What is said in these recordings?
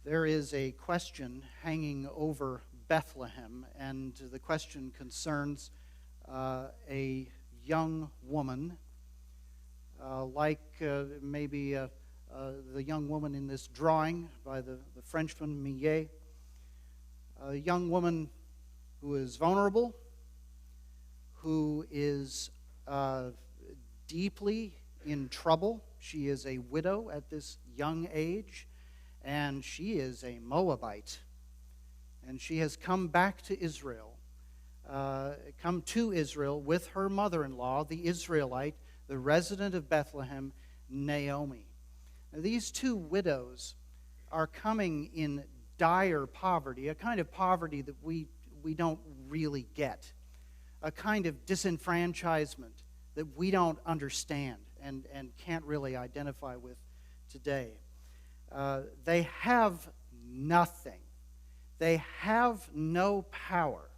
There is a question hanging over Bethlehem, and the question concerns a young woman, maybe the young woman in this drawing by the Frenchman Millet, a young woman who is vulnerable, who is deeply in trouble. She is a widow at this young age, and she is a Moabite. And she has come back to Israel, with her mother-in-law, the Israelite, the resident of Bethlehem, Naomi. Now, these two widows are coming in dire poverty, a kind of poverty that we don't really get, a kind of disenfranchisement that we don't understand and can't really identify with today. They have nothing. They have no power.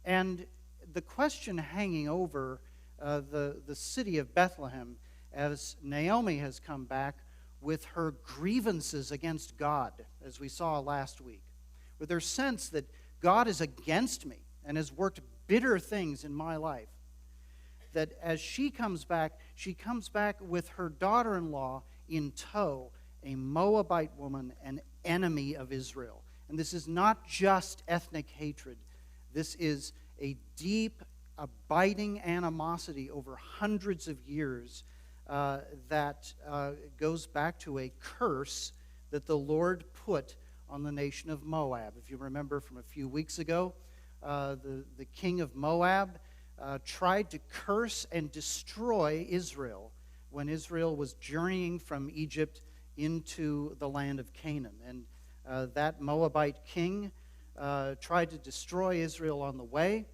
And the question hanging over the city of Bethlehem, as Naomi has come back with her grievances against God, as we saw last week, with her sense that God is against me and has worked bitter things in my life, that as she comes back with her daughter-in-law in tow, a Moabite woman, an enemy of Israel. And this is not just ethnic hatred. This is a deep, abiding animosity over hundreds of years that goes back to a curse that the Lord put on the nation of Moab. If you remember from a few weeks ago, the king of Moab tried to curse and destroy Israel when Israel was journeying from Egypt into the land of Canaan. And that Moabite king tried to destroy Israel on the way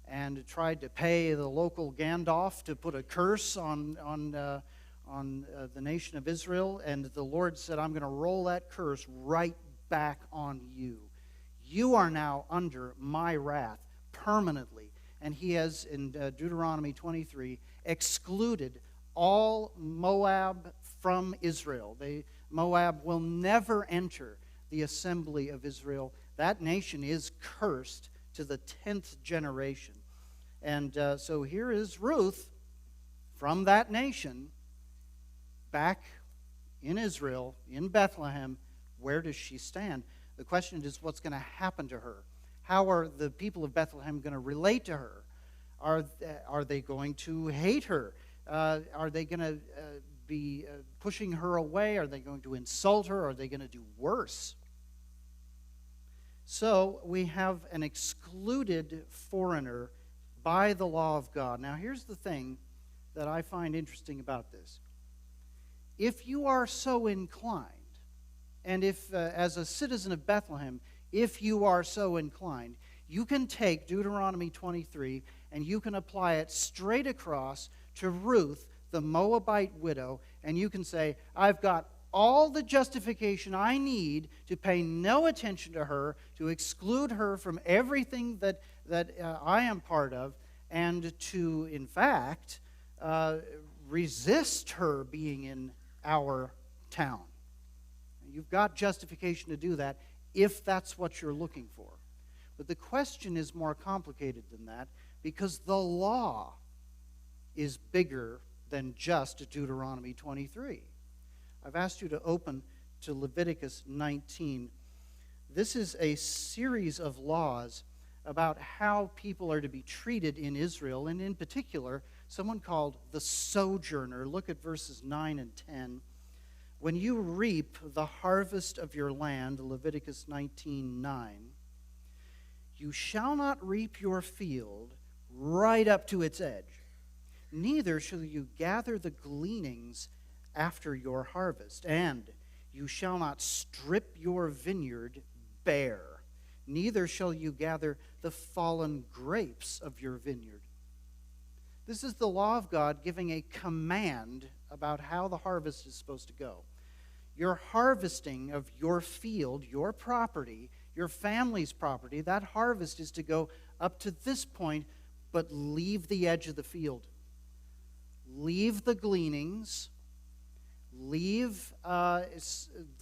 and tried to pay the local Gandalf to put a curse on the nation of Israel. And the Lord said, I'm going to roll that curse right back on you. You are now under my wrath permanently. And he has, in Deuteronomy 23, excluded all Moab from Israel. Moab will never enter the assembly of Israel. That nation is cursed to the 10th generation. And so here is Ruth from that nation back in Israel, in Bethlehem. Where does she stand? The question is, what's going to happen to her? How are the people of Bethlehem going to relate to her? Are they going to hate her? Are they going to be pushing her away? Are they going to insult her? Are they going to do worse? So we have an excluded foreigner by the law of God. Now here's the thing that I find interesting about this. If you are so inclined, and if as a citizen of Bethlehem, if you are so inclined, you can take Deuteronomy 23 and you can apply it straight across to Ruth, the Moabite widow, and you can say, I've got all the justification I need to pay no attention to her, to exclude her from everything that I am part of, and to, in fact, resist her being in our town. You've got justification to do that if that's what you're looking for. But the question is more complicated than that, because the law is bigger than just Deuteronomy 23. I've asked you to open to Leviticus 19. This is a series of laws about how people are to be treated in Israel, and in particular, someone called the sojourner. Look at verses 9 and 10. When you reap the harvest of your land, Leviticus 19:9, you shall not reap your field right up to its edge, neither shall you gather the gleanings after your harvest, and you shall not strip your vineyard bare, neither shall you gather the fallen grapes of your vineyard. This is the law of God giving a command about how the harvest is supposed to go. Your harvesting of your field, your property, your family's property, that harvest is to go up to this point, but leave the edge of the field. Leave the gleanings, leave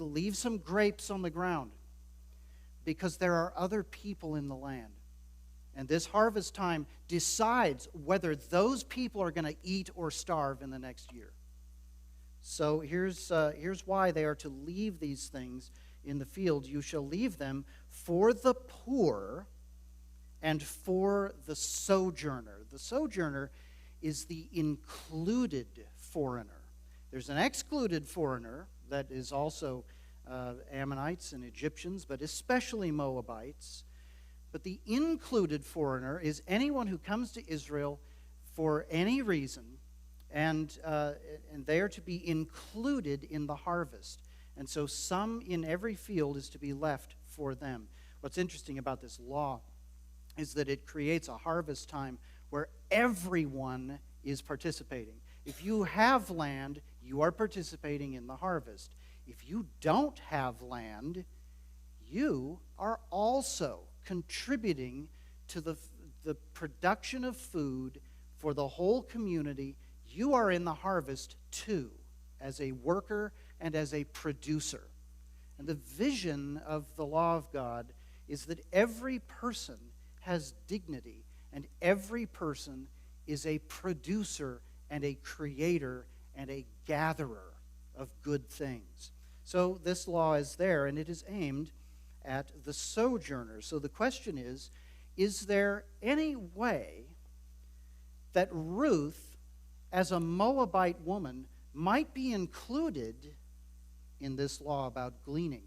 leave some grapes on the ground, because there are other people in the land. And this harvest time decides whether those people are going to eat or starve in the next year. So here's why they are to leave these things in the field. You shall leave them for the poor and for the sojourner. The sojourner is the included foreigner. There's an excluded foreigner that is also Ammonites and Egyptians, but especially Moabites. But the included foreigner is anyone who comes to Israel for any reason, and they are to be included in the harvest. And so some in every field is to be left for them. What's interesting about this law is that it creates a harvest time where everyone is participating. If you have land, you are participating in the harvest. If you don't have land, you are also contributing to the production of food for the whole community. You are in the harvest too, as a worker and as a producer. And the vision of the law of God is that every person has dignity, and every person is a producer and a creator and a gatherer of good things. So this law is there, and it is aimed at the sojourner. So the question is there any way that Ruth, as a Moabite woman, might be included in this law about gleaning?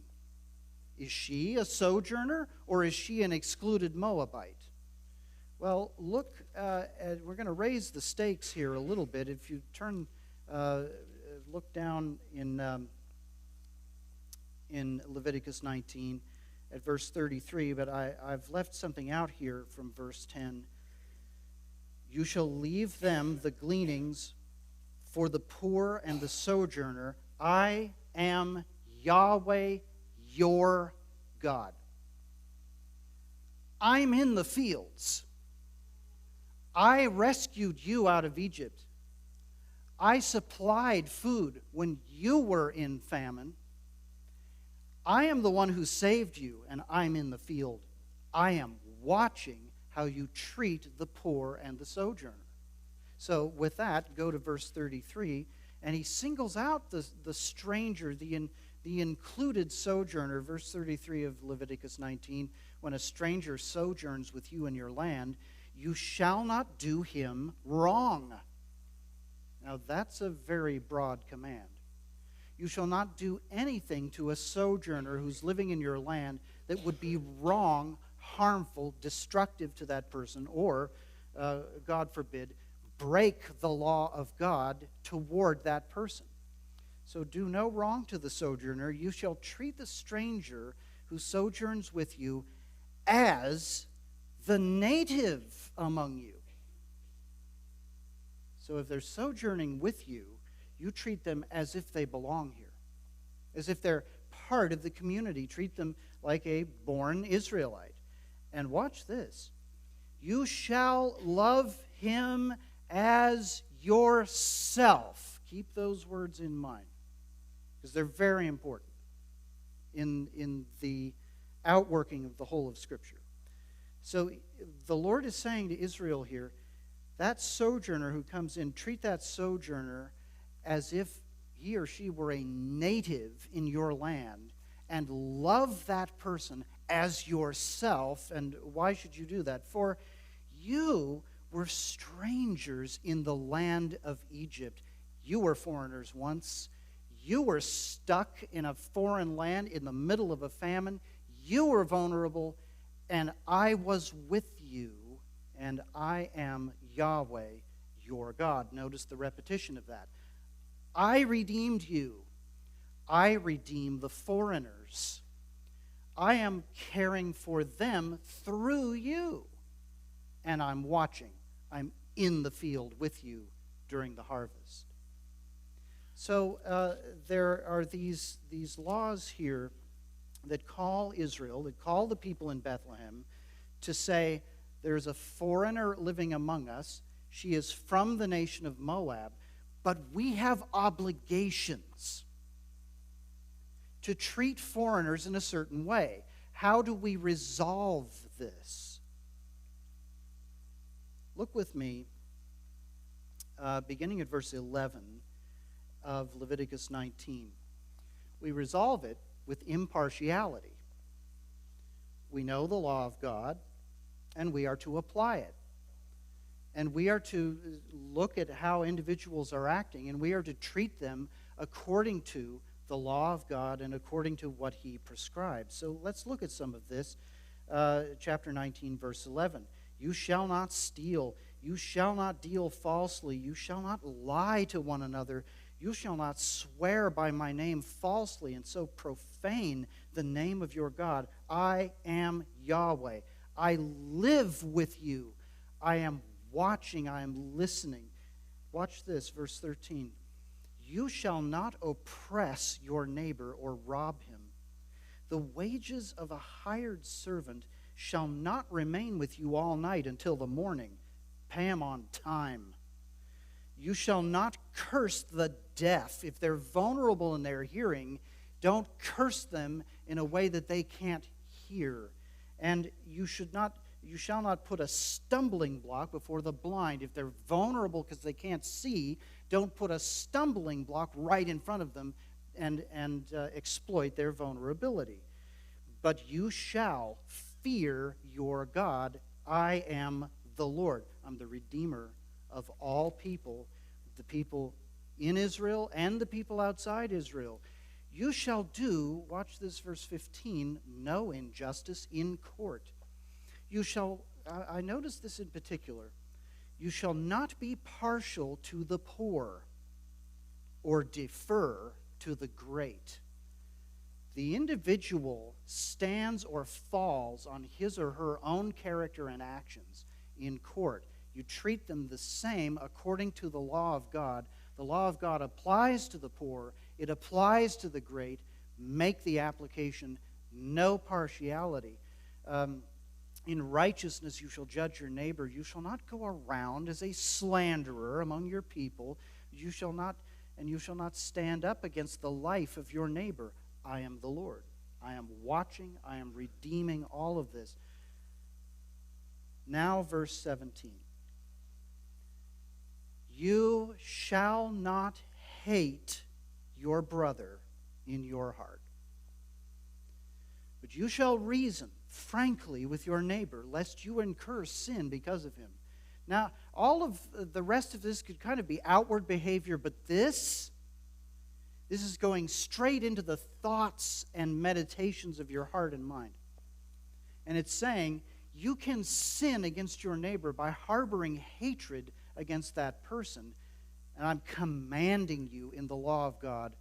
Is she a sojourner, or is she an excluded Moabite? Well, look, we're going to raise the stakes here a little bit. If you look down in Leviticus 19 at verse 33, but I've left something out here from verse 10. You shall leave them the gleanings for the poor and the sojourner. I am Yahweh, your God. I'm in the fields. I rescued you out of Egypt. I supplied food when you were in famine. I am the one who saved you, and I'm in the field. I am watching how you treat the poor and the sojourner. So with that, go to verse 33, and he singles out the stranger, the included sojourner. Verse 33 of Leviticus 19, when a stranger sojourns with you in your land, you shall not do him wrong. Now that's a very broad command. You shall not do anything to a sojourner who's living in your land that would be wrong, harmful, destructive to that person, or, God forbid, break the law of God toward that person. So do no wrong to the sojourner. You shall treat the stranger who sojourns with you as the native among you. So if they're sojourning with you, you treat them as if they belong here, as if they're part of the community. Treat them like a born Israelite. And watch this. You shall love him as yourself. Keep those words in mind, because they're very important in the outworking of the whole of Scripture. So the Lord is saying to Israel here, that sojourner who comes in, treat that sojourner as if he or she were a native in your land, and love that person as yourself. And why should you do that? For you were strangers in the land of Egypt. You were foreigners once. You were stuck in a foreign land in the middle of a famine. You were vulnerable, and I was with you, and I am Yahweh, your God. Notice the repetition of that. I redeemed you. I redeem the foreigners. I am caring for them through you. And I'm watching. I'm in the field with you during the harvest. So there are these laws here that call Israel, that call the people in Bethlehem to say, there's a foreigner living among us. She is from the nation of Moab. But we have obligations to treat foreigners in a certain way. How do we resolve this? Look with me, beginning at verse 11 of Leviticus 19. We resolve it with impartiality. We know the law of God, and we are to apply it. And we are to look at how individuals are acting, and we are to treat them according to the law of God and according to what He prescribes. So let's look at some of this. Chapter 19, verse 11. You shall not steal. You shall not deal falsely. You shall not lie to one another. You shall not swear by my name falsely and so profane the name of your God. I am Yahweh. I live with you. I am watching. I am listening. Watch this, verse 13. You shall not oppress your neighbor or rob him. The wages of a hired servant shall not remain with you all night until the morning. Pay him on time. You shall not curse the deaf. If they're vulnerable in their hearing, don't curse them in a way that they can't hear. And you shall not put a stumbling block before the blind. If they're vulnerable because they can't see, don't put a stumbling block right in front of them and exploit their vulnerability. But you shall fear your God. I am the Lord. I'm the Redeemer of all people, the people in Israel and the people outside Israel. You shall do, watch this, verse 15, no injustice in court. You shall, I notice this in particular, you shall not be partial to the poor or defer to the great. The individual stands or falls on his or her own character and actions in court. You treat them the same according to the law of God. The law of God applies to the poor. It applies to the great. Make the application, no partiality. In righteousness you shall judge your neighbor. You shall not go around as a slanderer among your people. You shall not stand up against the life of your neighbor. I am the Lord. I am watching. I am redeeming all of this. Now, verse 17. You shall not hate your brother in your heart, but you shall reason frankly with your neighbor, lest you incur sin because of him. Now, all of the rest of this could kind of be outward behavior, but this is going straight into the thoughts and meditations of your heart and mind. And it's saying you can sin against your neighbor by harboring hatred against that person. And I'm commanding you in the law of God,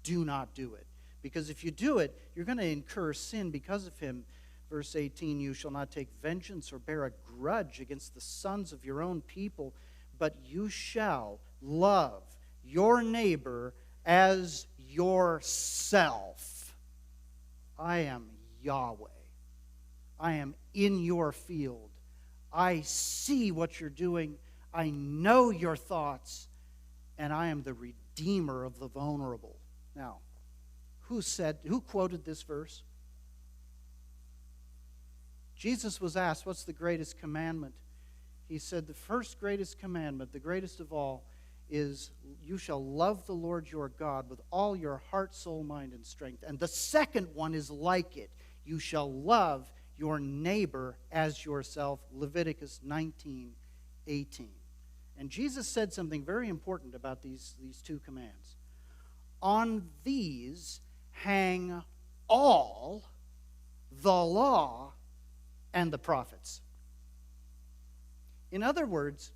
do not do it. Because if you do it, you're going to incur sin because of him. Verse 18, you shall not take vengeance or bear a grudge against the sons of your own people, but you shall love your neighbor as yourself. I am Yahweh. I am in your field. I see what you're doing. I know your thoughts. And I am the Redeemer of the vulnerable. Now, who quoted this verse? Jesus was asked, what's the greatest commandment? He said, the first greatest commandment, the greatest of all, is you shall love the Lord your God with all your heart, soul, mind, and strength. And the second one is like it. You shall love your neighbor as yourself. Leviticus 19:18. And Jesus said something very important about these two commands. On these hang all the law and the prophets. In other words,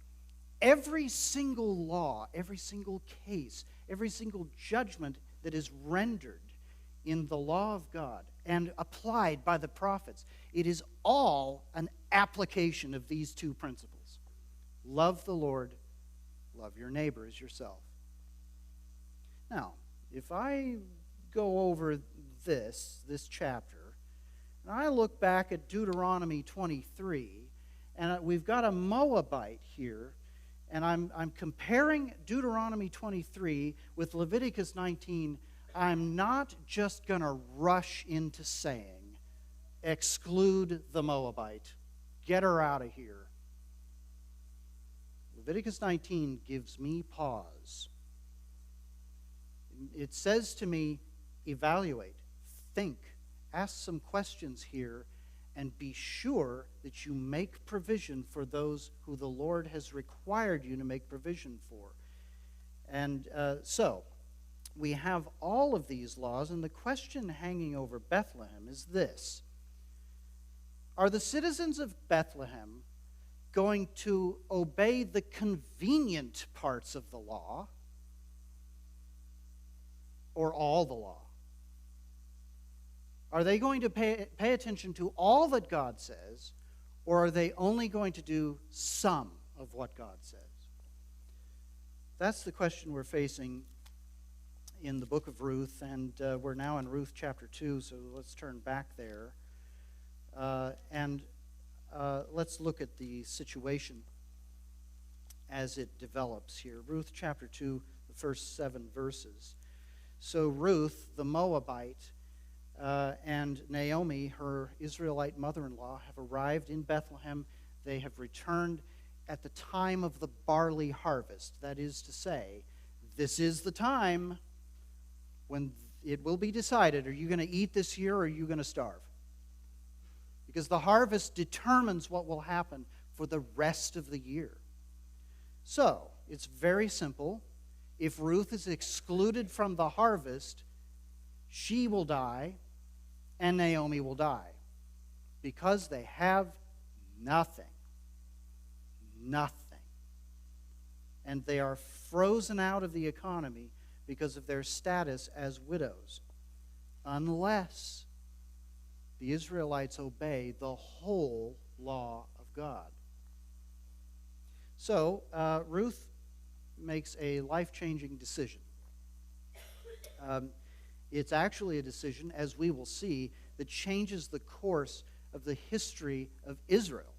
every single law, every single case, every single judgment that is rendered in the law of God and applied by the prophets, it is all an application of these two principles. Love the Lord, love your neighbor as yourself. Now, if I go over this chapter, and I look back at Deuteronomy 23, and we've got a Moabite here, and I'm comparing Deuteronomy 23 with Leviticus 19. I'm not just going to rush into saying, exclude the Moabite, get her out of here. Leviticus 19 gives me pause. It says to me, evaluate, think, ask some questions here, and be sure that you make provision for those who the Lord has required you to make provision for. And so, we have all of these laws, and the question hanging over Bethlehem is this. Are the citizens of Bethlehem going to obey the convenient parts of the law or all the law? Are they going to pay attention to all that God says, or are they only going to do some of what God says? That's the question we're facing in the book of Ruth, and we're now in Ruth chapter 2, so let's turn back there. And let's look at the situation as it develops here. Ruth chapter 2, the first 7 verses. So Ruth, the Moabite, and Naomi, her Israelite mother-in-law, have arrived in Bethlehem. They have returned at the time of the barley harvest. That is to say, this is the time when it will be decided, are you going to eat this year or are you going to starve? Because the harvest determines what will happen for the rest of the year. So, it's very simple. If Ruth is excluded from the harvest, she will die and Naomi will die because they have nothing. Nothing. And they are frozen out of the economy because of their status as widows, unless the Israelites obey the whole law of God. So, Ruth makes a life-changing decision. It's actually a decision, as we will see, that changes the course of the history of Israel.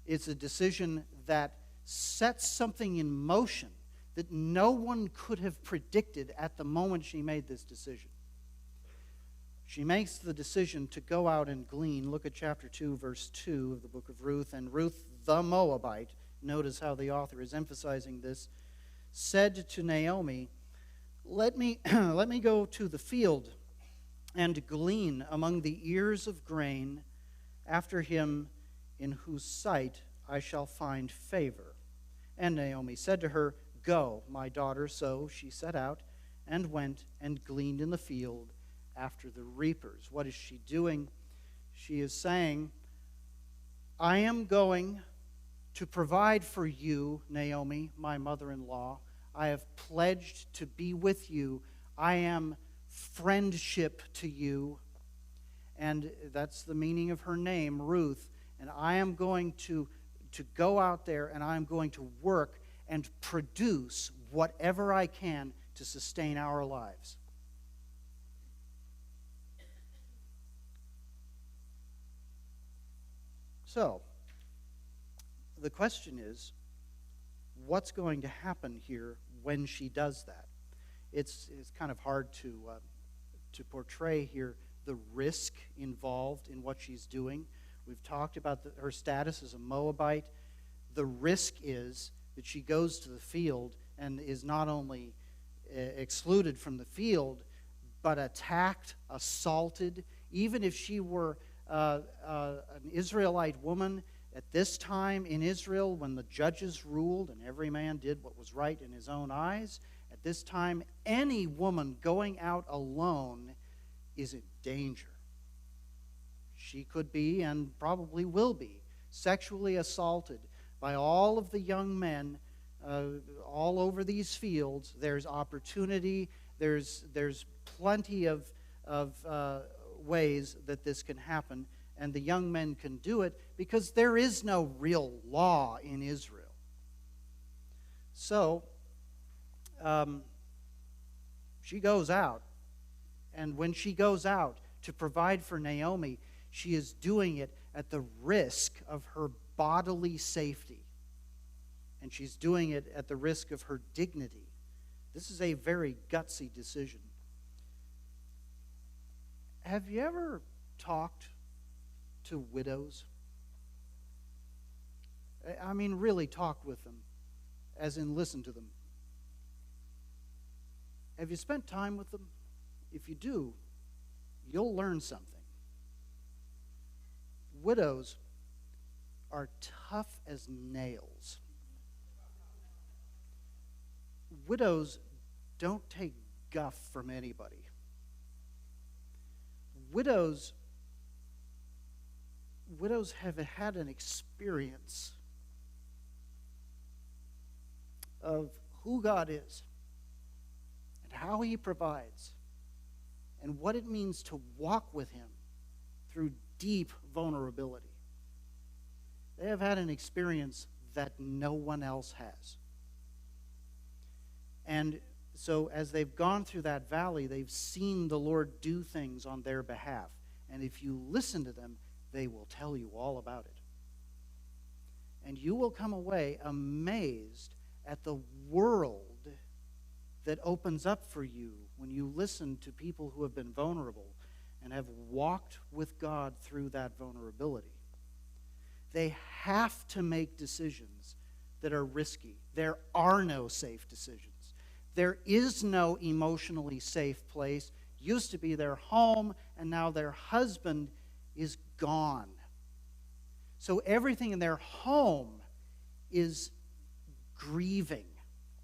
It's a decision that sets something in motion that no one could have predicted at the moment she made this decision. She makes the decision to go out and glean. Look at chapter 2, verse 2 of the book of Ruth. And Ruth the Moabite, notice how the author is emphasizing this, said to Naomi, let me go to the field and glean among the ears of grain after him in whose sight I shall find favor. And Naomi said to her, go, my daughter. So she set out and went and gleaned in the field after the reapers. What is she doing? She is saying, I am going to provide for you, Naomi, my mother-in-law. I have pledged to be with you. I am friendship to you. And that's the meaning of her name, Ruth. And I am going to go out there and I am going to work and produce whatever I can to sustain our lives. So, the question is, what's going to happen here when she does that? It's kind of hard to portray here the risk involved in what she's doing. We've talked about her status as a Moabite. The risk is that she goes to the field and is not only excluded from the field, but attacked, assaulted. Even if she were an Israelite woman at this time in Israel, when the judges ruled and every man did what was right in his own eyes, at this time, any woman going out alone is in danger. She could be, and probably will be, sexually assaulted by all of the young men all over these fields. There's opportunity. There's plenty of ways that this can happen, and the young men can do it because there is no real law in Israel. So, she goes out, and when she goes out to provide for Naomi, she is doing it at the risk of her bodily safety. And she's doing it at the risk of her dignity. This is a very gutsy decision. have you ever talked to widows? I mean, really talked with them, as in listened to them. Have you spent time with them? If you do, you'll learn something. Widows are tough as nails. Widows don't take guff from anybody. Widows have had an experience of who God is and how He provides and what it means to walk with Him through deep vulnerability. They have had an experience that no one else has. And so as they've gone through that valley, they've seen the Lord do things on their behalf. And if you listen to them, they will tell you all about it. And you will come away amazed at the world that opens up for you when you listen to people who have been vulnerable and have walked with God through that vulnerability. They have to make decisions that are risky. There are no safe decisions. There is no emotionally safe place. Used to be their home, and now their husband is gone. So everything in their home is grieving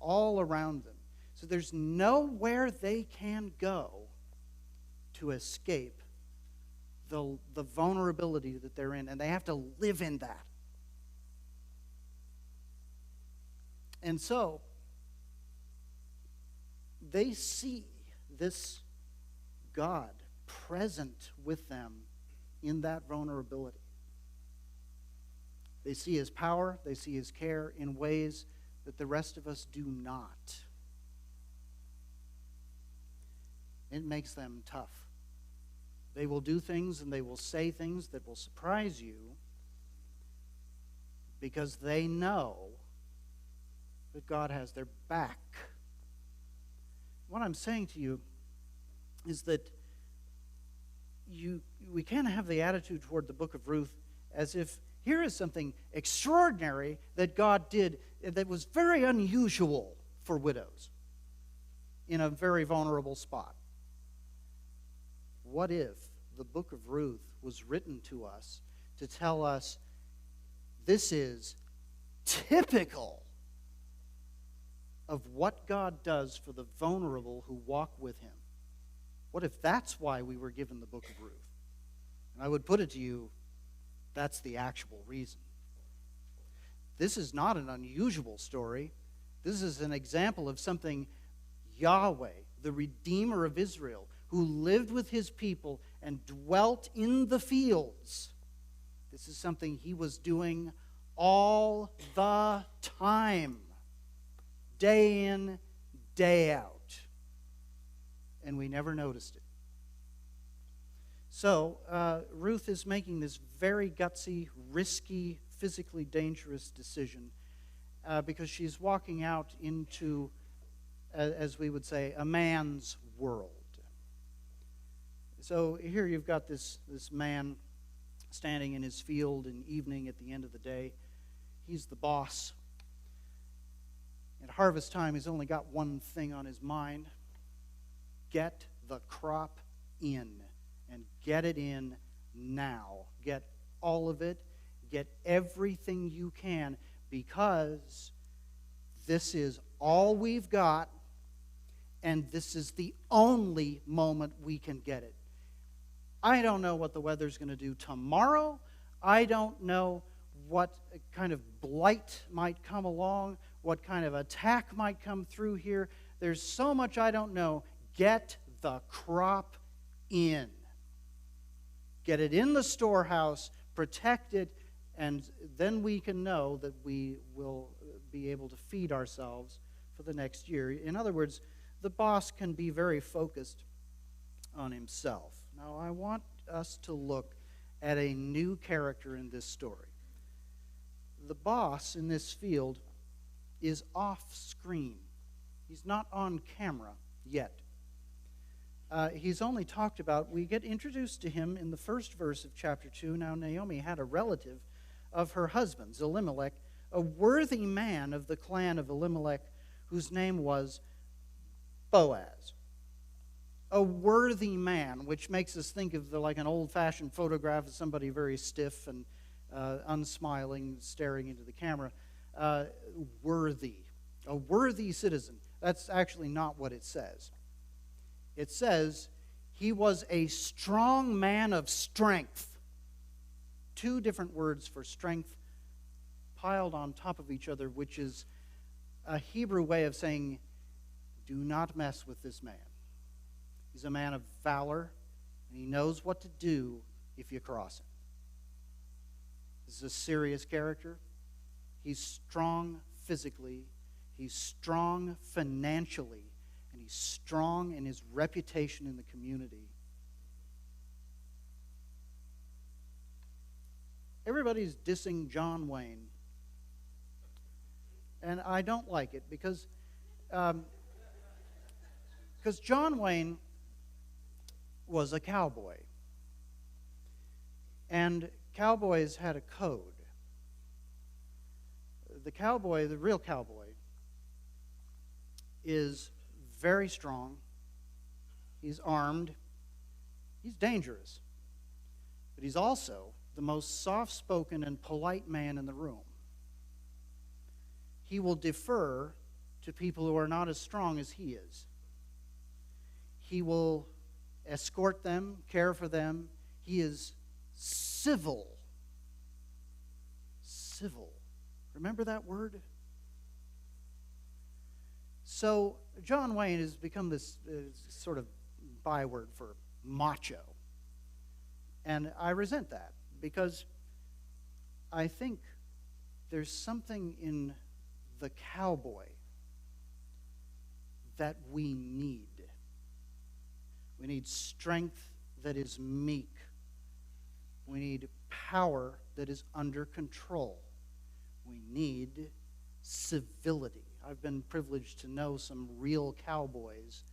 all around them. So there's nowhere they can go to escape the vulnerability that they're in, and they have to live in that. And so they see this God present with them in that vulnerability. They see His power, they see His care in ways that the rest of us do not. It makes them tough. They will do things and they will say things that will surprise you because they know that God has their back. What I'm saying to you is that we can't have the attitude toward the book of Ruth as if here is something extraordinary that God did that was very unusual for widows in a very vulnerable spot. What if the book of Ruth was written to us to tell us this is typical of what God does for the vulnerable who walk with Him? What if that's why we were given the book of Ruth? And I would put it to you, that's the actual reason. This is not an unusual story. This is an example of something Yahweh, the Redeemer of Israel, who lived with His people and dwelt in the fields. This is something He was doing all the time, day in, day out. And we never noticed it. So Ruth is making this very gutsy, risky, physically dangerous decision because she's walking out into, as we would say, a man's world. So here you've got this man standing in his field in evening at the end of the day. He's the boss. At harvest time, he's only got one thing on his mind. Get the crop in, and get it in now. Get all of it. Get everything you can, because this is all we've got, and this is the only moment we can get it. I don't know what the weather's going to do tomorrow. I don't know what kind of blight might come along, what kind of attack might come through here. There's so much I don't know. Get the crop in. Get it in the storehouse, protect it, and then we can know that we will be able to feed ourselves for the next year. In other words, the boss can be very focused on himself. Now, I want us to look at a new character in this story. The boss in this field is off screen. He's not on camera yet. he's only talked about, we get introduced to him in the first verse of chapter 2. Now Naomi had a relative of her husband's, Elimelech, a worthy man of the clan of Elimelech, whose name was Boaz. A worthy man, which makes us think of like an old-fashioned photograph of somebody very stiff and unsmiling, staring into the camera. Worthy. A worthy citizen. That's actually not what it says. It says he was a strong man of strength. Two different words for strength piled on top of each other, which is a Hebrew way of saying, do not mess with this man. He's a man of valor, and he knows what to do if you cross him. This is a serious character. He's strong physically. He's strong financially. And he's strong in his reputation in the community. Everybody's dissing John Wayne. And I don't like it because John Wayne was a cowboy. And cowboys had a code. The cowboy, the real cowboy, is very strong. He's armed. He's dangerous. But he's also the most soft-spoken and polite man in the room. He will defer to people who are not as strong as he is. He will escort them, care for them. He is civil. Civil. Remember that word? So John Wayne has become this sort of byword for macho. And I resent that because I think there's something in the cowboy that we need. We need strength that is meek. We need power that is under control. We need civility. I've been privileged to know some real cowboys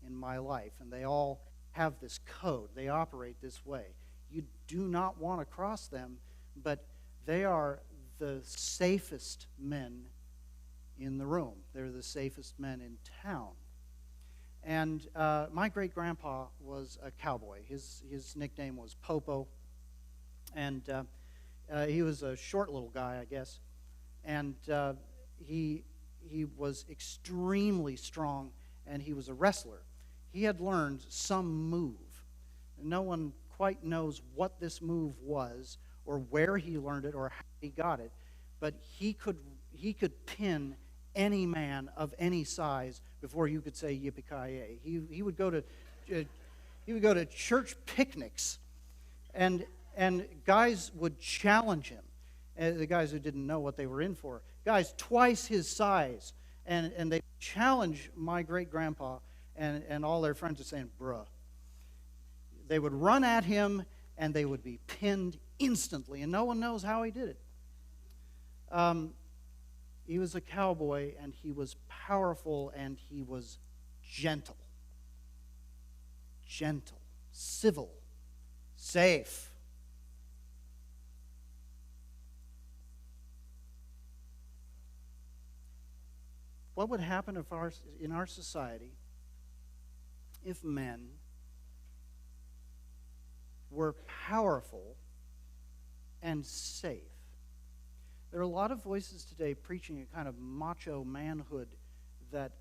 in my life, and they all have this code. They operate this way. You do not want to cross them, but they are the safest men in the room. They're the safest men in town. And my great-grandpa was a cowboy. His nickname was Popo, and he was a short little guy, I guess. And he was extremely strong, and he was a wrestler. He had learned some move. No one quite knows what this move was or where he learned it or how he got it, but he could pin any man of any size before you could say yippee-ki-yay. He would go to church picnics, and guys would challenge him. The guys who didn't know what they were in for. Guys twice his size. And they challenge my great-grandpa, and all their friends are saying, bruh. They would run at him, and they would be pinned instantly, and no one knows how he did it. He was a cowboy, and he was powerful, and he was gentle. Gentle, civil, safe. What would happen in our society if men were powerful and safe? There are a lot of voices today preaching a kind of macho manhood that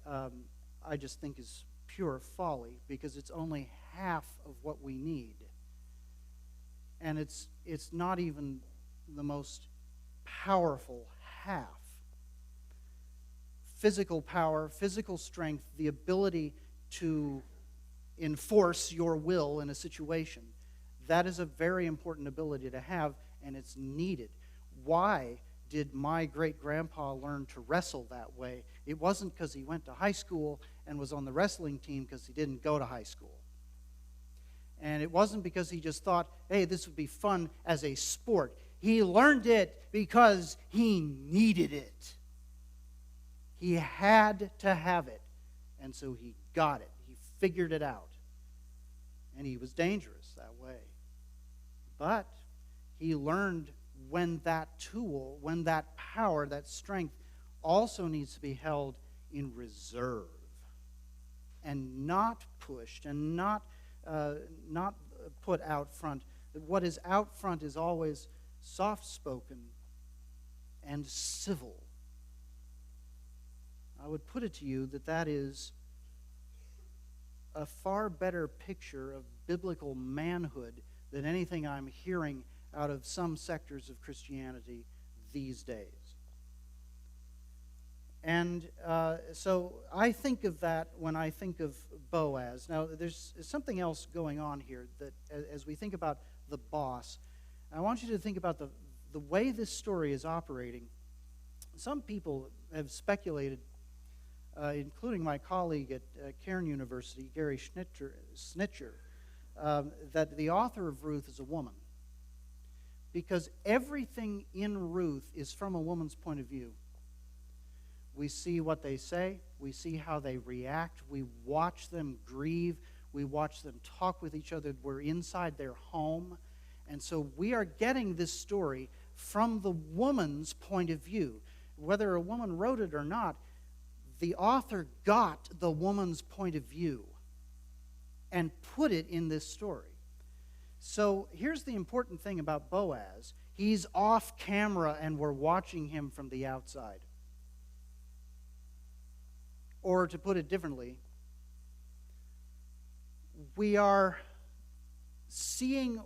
I just think is pure folly because it's only half of what we need. And it's not even the most powerful half. Physical power, physical strength, the ability to enforce your will in a situation, that is a very important ability to have, and it's needed. Why did my great-grandpa learn to wrestle that way? It wasn't because he went to high school and was on the wrestling team because he didn't go to high school. And it wasn't because he just thought, hey, this would be fun as a sport. He learned it because he needed it. He had to have it, and so he got it. He figured it out. and he was dangerous that way. But he learned when that tool, when that power, that strength also needs to be held in reserve and not pushed and not put out front. What is out front is always soft-spoken and civil. I would put it to you that that is a far better picture of biblical manhood than anything I'm hearing out of some sectors of Christianity these days. And so I think of that when I think of Boaz. Now, there's something else going on here that as we think about the boss, I want you to think about the way this story is operating. Some people have speculated, including my colleague at Cairn University, Gary Snitcher, that the author of Ruth is a woman. Because everything in Ruth is from a woman's point of view. We see what they say. We see how they react. We watch them grieve. We watch them talk with each other. We're inside their home. And so we are getting this story from the woman's point of view. Whether a woman wrote it or not, the author got the woman's point of view and put it in this story. So here's the important thing about Boaz. He's off camera and we're watching him from the outside. Or to put it differently, we are seeing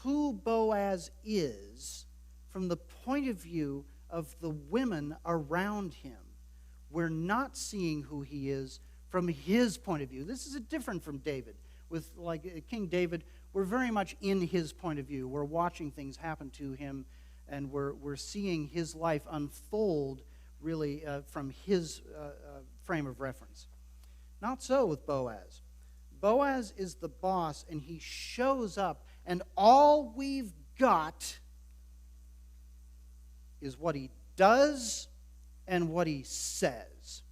who Boaz is from the point of view of the women around him. We're not seeing who he is from his point of view. This is different from David. With like King David, we're very much in his point of view. We're watching things happen to him, and we're seeing his life unfold really from his frame of reference. Not so with Boaz. Boaz is the boss, and he shows up, and all we've got is what he does and what he says.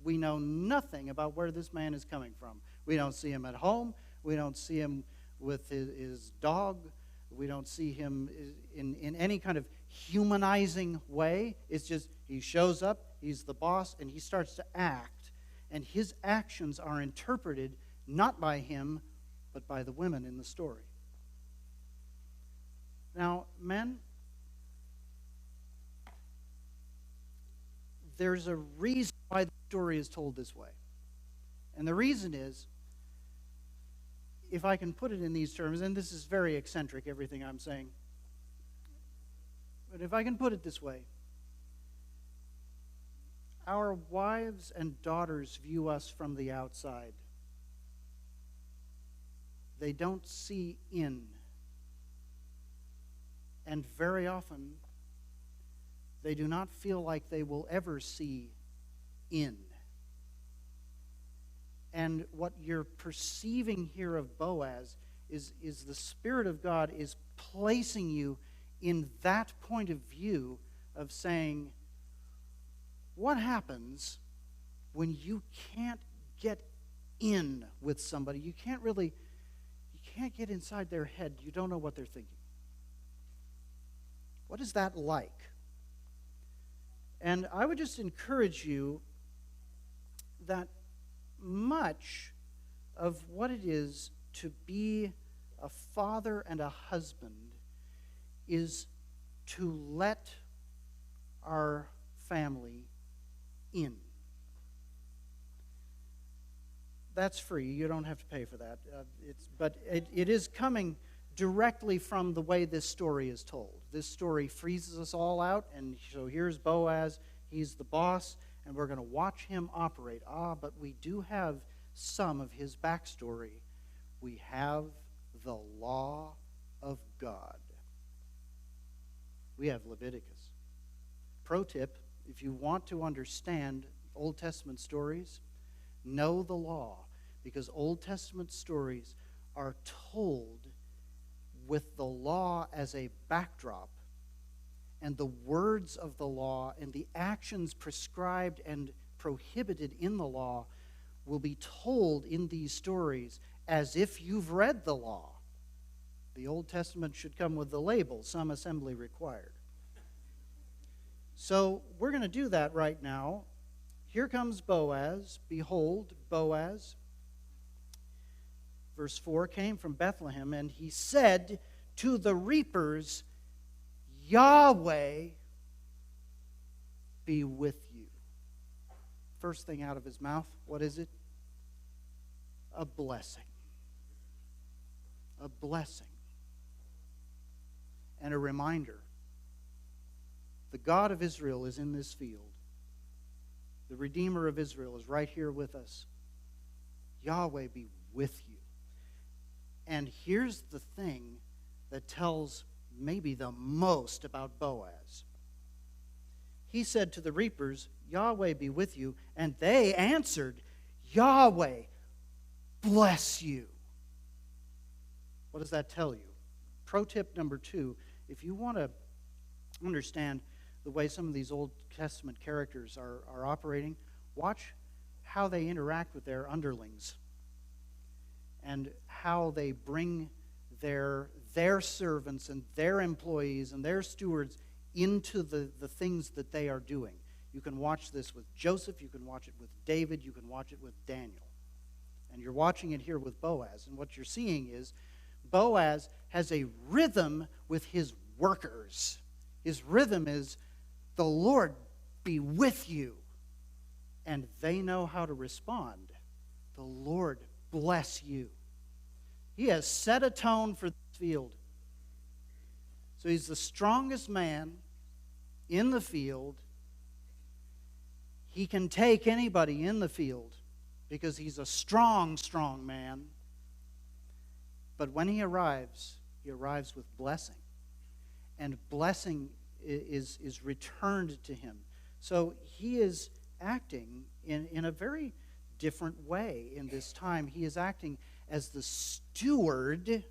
We know nothing about where this man is coming from. We don't see him at home. We don't see him with his dog. We don't see him in any kind of humanizing way. It's just he shows up, he's the boss, and he starts to act. And his actions are interpreted not by him, but by the women in the story. Now, men, there's a reason why the story is told this way. And the reason is, if I can put it in these terms, and this is very eccentric, everything I'm saying, but if I can put it this way, our wives and daughters view us from the outside. They don't see in. And very often, they do not feel like they will ever see in. And what you're perceiving here of Boaz is the Spirit of God is placing you in that point of view of saying, what happens when you can't get in with somebody? You can't get inside their head. You don't know what they're thinking. What is that like? And I would just encourage you that much of what it is to be a father and a husband is to let our family in. That's free. You don't have to pay for that. But it is coming directly from the way this story is told. This story freezes us all out, and so here's Boaz. He's the boss, and we're going to watch him operate. But we do have some of his backstory. We have the law of God. We have Leviticus. Pro tip, if you want to understand Old Testament stories, know the law, because Old Testament stories are told with the law as a backdrop, and the words of the law and the actions prescribed and prohibited in the law will be told in these stories as if you've read the law. The Old Testament should come with the label, some assembly required. So we're going to do that right now. Here comes Boaz. Behold, Boaz, verse 4, came from Bethlehem, and he said to the reapers, Yahweh be with you. First thing out of his mouth, what is it? A blessing. A blessing. And a reminder. The God of Israel is in this field. The Redeemer of Israel is right here with us. Yahweh be with you. And here's the thing that tells maybe the most about Boaz. He said to the reapers, Yahweh be with you. And they answered, Yahweh bless you. What does that tell you? Pro tip number 2, if you want to understand the way some of these Old Testament characters are operating, watch how they interact with their underlings and how they bring their servants and their employees and their stewards into the things that they are doing. You can watch this with Joseph, you can watch it with David, you can watch it with Daniel. And you're watching it here with Boaz. And what you're seeing is Boaz has a rhythm with his workers. His rhythm is, the Lord be with you. And they know how to respond. The Lord bless you. He has set a tone for this field. So he's the strongest man in the field. He can take anybody in the field because he's a strong, strong man. But when he arrives with blessing. And blessing is returned to him. So he is acting in a very different way in this time. He is acting as the steward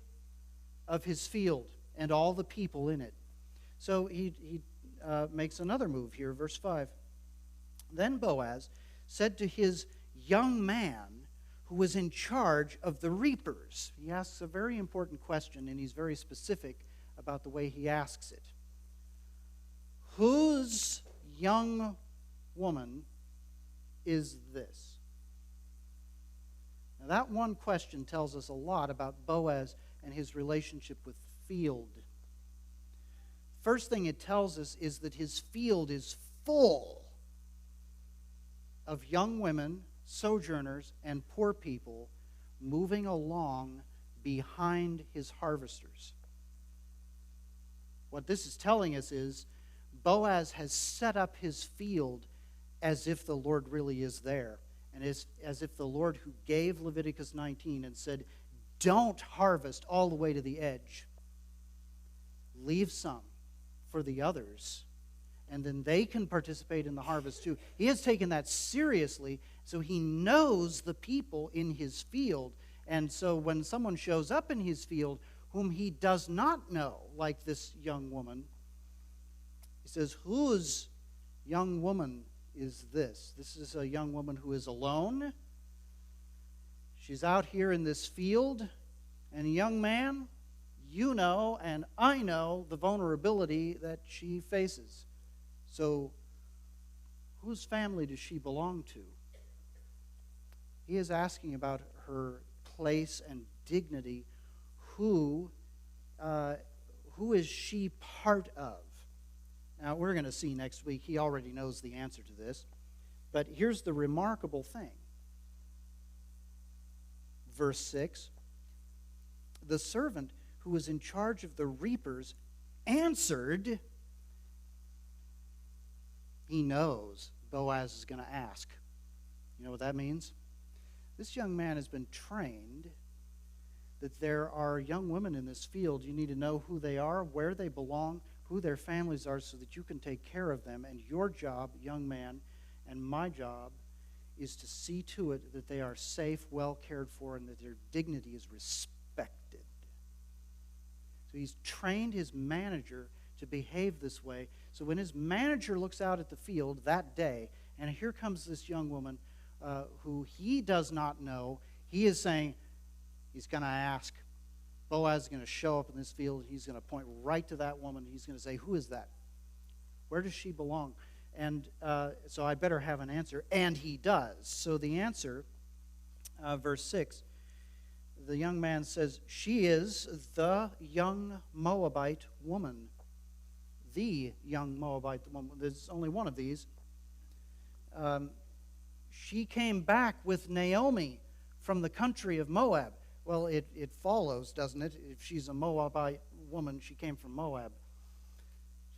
of his field and all the people in it. So he makes another move here, verse 5. Then Boaz said to his young man who was in charge of the reapers. He asks a very important question, and he's very specific about the way he asks it. Whose young woman is this? Now, that one question tells us a lot about Boaz and his relationship with field. First thing it tells us is that his field is full of young women, sojourners, and poor people moving along behind his harvesters. What this is telling us is Boaz has set up his field as if the Lord really is there, and as if the Lord who gave Leviticus 19 and said, don't harvest all the way to the edge. Leave some for the others, and then they can participate in the harvest too. He has taken that seriously, so he knows the people in his field. And so when someone shows up in his field whom he does not know, like this young woman, he says, whose young woman is this? This is a young woman who is alone. She's out here in this field, and a young man, you know and I know the vulnerability that she faces. So, whose family does she belong to? He is asking about her place and dignity. Who is she part of? Now, we're going to see next week. He already knows the answer to this. But here's the remarkable thing. Verse 6. The servant who was in charge of the reapers answered. He knows Boaz is going to ask. You know what that means? This young man has been trained that there are young women in this field. You need to know who they are, where they belong, who their families are, so that you can take care of them. And your job, young man, and my job is to see to it that they are safe, well cared for, and that their dignity is respected. So he's trained his manager to behave this way. So when his manager looks out at the field that day, and here comes this young woman who he does not know, he is saying, he's going to ask. Boaz is going to show up in this field. He's going to point right to that woman. He's going to say, who is that? Where does she belong? And so I better have an answer. And he does. So the answer, verse 6, the young man says, she is the young Moabite woman. The young Moabite woman. There's only one of these. She came back with Naomi from the country of Moab. Well, it follows, doesn't it? If she's a Moabite woman, she came from Moab.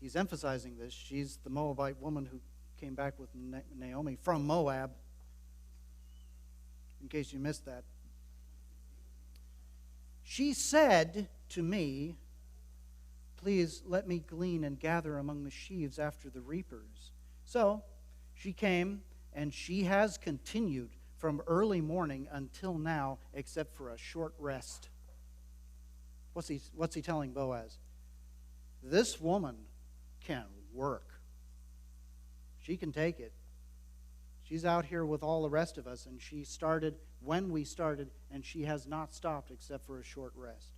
He's emphasizing this. She's the Moabite woman who came back with Naomi from Moab, in case you missed that. She said to me, please let me glean and gather among the sheaves after the reapers. So she came, and she has continued from early morning until now, except for a short rest. What's he telling Boaz? This woman can work. She can take it. She's out here with all the rest of us, and she started when we started, and she has not stopped except for a short rest.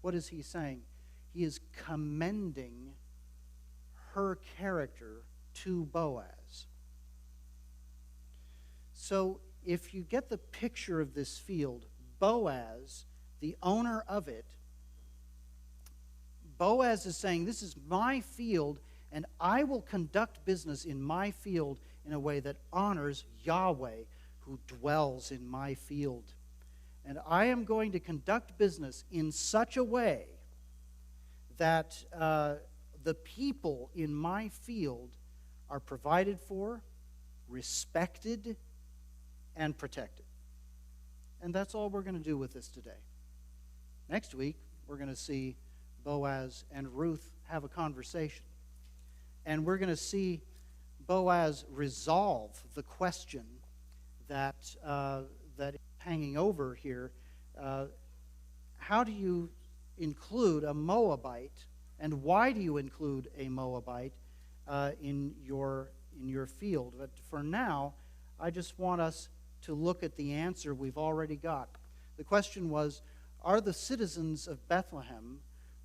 What is he saying? He is commending her character to Boaz. So if you get the picture of this field, Boaz, the owner of it, Boaz is saying, this is my field, and I will conduct business in my field in a way that honors Yahweh, who dwells in my field. And I am going to conduct business in such a way that the people in my field are provided for, respected, and protected. And that's all we're going to do with this today. Next week, we're going to see Boaz and Ruth have a conversation. And we're going to see Boaz resolve the question that is hanging over here. How do you include a Moabite, and why do you include a Moabite in your field? But for now, I just want us to look at the answer we've already got. The question was, are the citizens of Bethlehem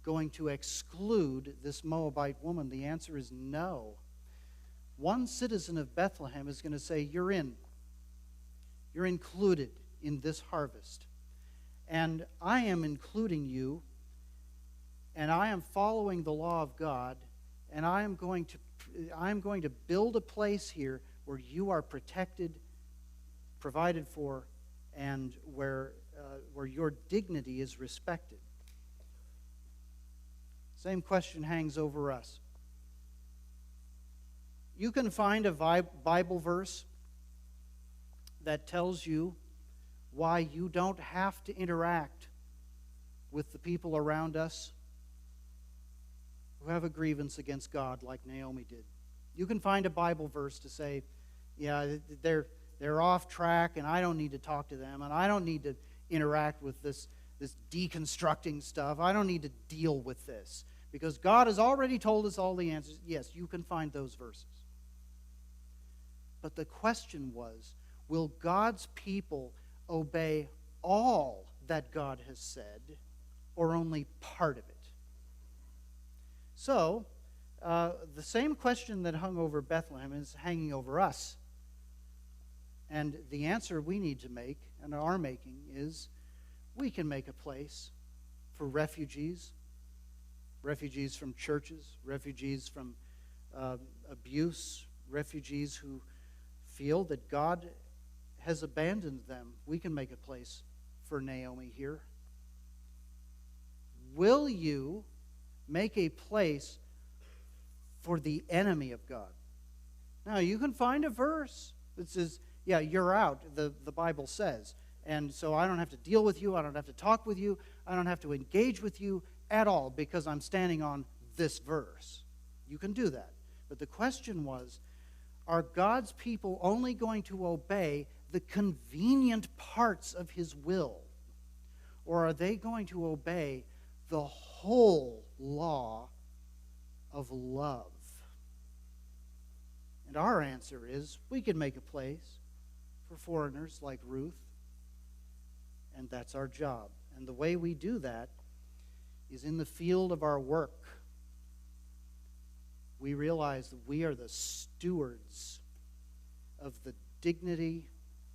going to exclude this Moabite woman? The answer is no. One citizen of Bethlehem is going to say, you're in. You're included in this harvest. And I am including you, and I am following the law of God, and I am going to build a place here where you are protected, provided for, and where your dignity is respected. Same question hangs over us. You can find a Bible verse that tells you why you don't have to interact with the people around us who have a grievance against God like Naomi did. You can find a Bible verse to say, yeah, they're off track, and I don't need to talk to them, and I don't need to interact with this deconstructing stuff. I don't need to deal with this, because God has already told us all the answers. Yes, you can find those verses. But the question was, will God's people obey all that God has said, or only part of it? So, the same question that hung over Bethlehem is hanging over us. And the answer we need to make, and are making, is we can make a place for refugees from churches, refugees from abuse, refugees who feel that God has abandoned them. We can make a place for Naomi here. Will you make a place for the enemy of God? Now, you can find a verse that says, yeah, you're out, the Bible says. And so I don't have to deal with you. I don't have to talk with you. I don't have to engage with you at all because I'm standing on this verse. You can do that. But the question was, are God's people only going to obey the convenient parts of His will? Or are they going to obey the whole law of love? And our answer is, we can make a place for foreigners like Ruth, and that's our job. And the way we do that is in the field of our work. We realize that we are the stewards of the dignity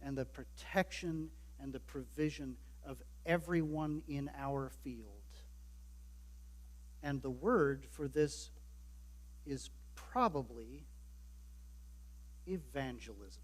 and the protection and the provision of everyone in our field. And the word for this is probably evangelism.